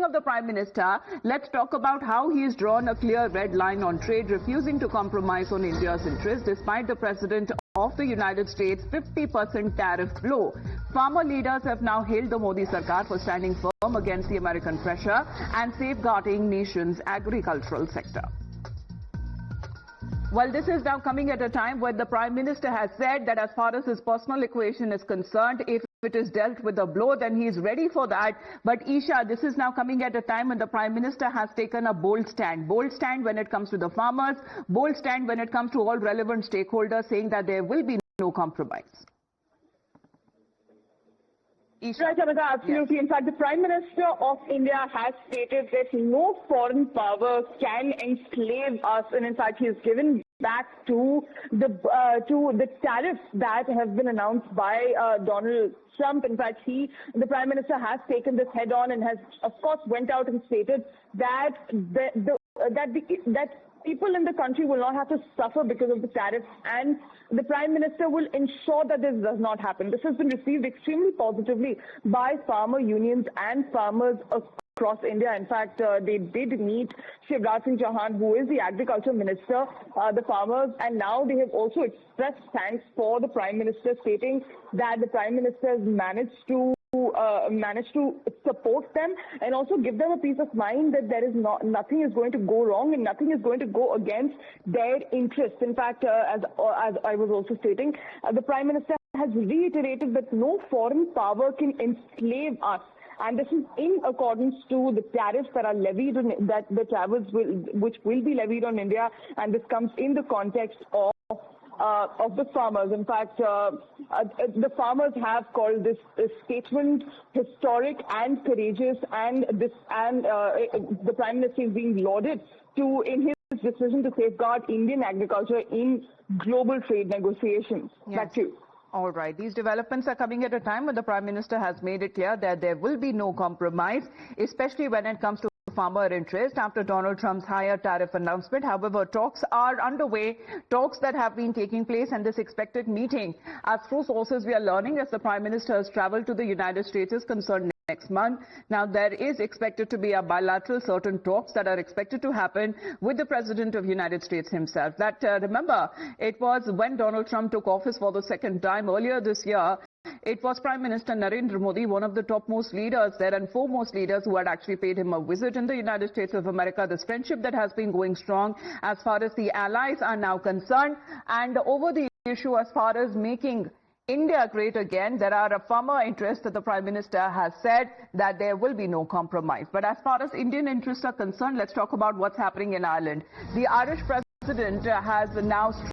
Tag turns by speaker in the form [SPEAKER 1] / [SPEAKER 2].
[SPEAKER 1] of the Prime Minister, let's talk about how he has drawn a clear red line on trade, refusing to compromise on India's interests despite the President of the United States' 50% tariff blow. Farmer leaders have now hailed the Modi Sarkar for standing firm against the American pressure and safeguarding nation's agricultural sector. Well, this is now coming at a time when the Prime Minister has said that as far as his personal equation is concerned, if it is dealt with a blow, then he is ready for that. But Isha, this is now coming at a time when the Prime Minister has taken a bold stand. Bold stand when it comes to the farmers, bold stand when it comes to all relevant stakeholders, saying that there will be no compromise.
[SPEAKER 2] Isha. Right, Amita, absolutely. Yes. In fact, the Prime Minister of India has stated that no foreign power can enslave us, and in fact, he has given back to the tariffs that have been announced by Donald Trump. In fact, the Prime Minister has taken this head on and has, of course, went out and stated that people in the country will not have to suffer because of the tariffs, and the Prime Minister will ensure that this does not happen. This has been received extremely positively by farmer unions and farmers across India. In fact, they did meet Shivraj Singh Chauhan, who is the Agriculture Minister, the farmers, and now they have also expressed thanks for the Prime Minister, stating that the Prime Minister has managed to support them and also give them a peace of mind that there is nothing is going to go wrong and nothing is going to go against their interests. In fact, as I was also stating, the Prime Minister has reiterated that no foreign power can enslave us. And this is in accordance to the tariffs that are levied, which will be levied on India, and this comes in the context of the farmers. In fact, the farmers have called this statement historic and courageous, and the Prime Minister is being lauded in his decision to safeguard Indian agriculture in global trade negotiations.
[SPEAKER 1] Yes.
[SPEAKER 2] Back to you.
[SPEAKER 1] All right. These developments are coming at a time when the Prime Minister has made it clear that there will be no compromise, especially when it comes to farmer interest after Donald Trump's higher tariff announcement. However, talks are underway, talks that have been taking place, and this expected meeting, as through sources we are learning, as the Prime Minister has traveled to the United States, is concerned next month. Now, there is expected to be a bilateral certain talks that are expected to happen with the President of the United States himself. That, remember, it was when Donald Trump took office for the second time earlier this year. It was Prime Minister Narendra Modi, one of the topmost leaders there and foremost leaders, who had actually paid him a visit in the United States of America. This friendship that has been going strong as far as the allies are now concerned, and over the issue as far as making India great again, there are a farmer interest that the Prime Minister has said that there will be no compromise. But as far as Indian interests are concerned, let's talk about what's happening in Ireland. The Irish President has now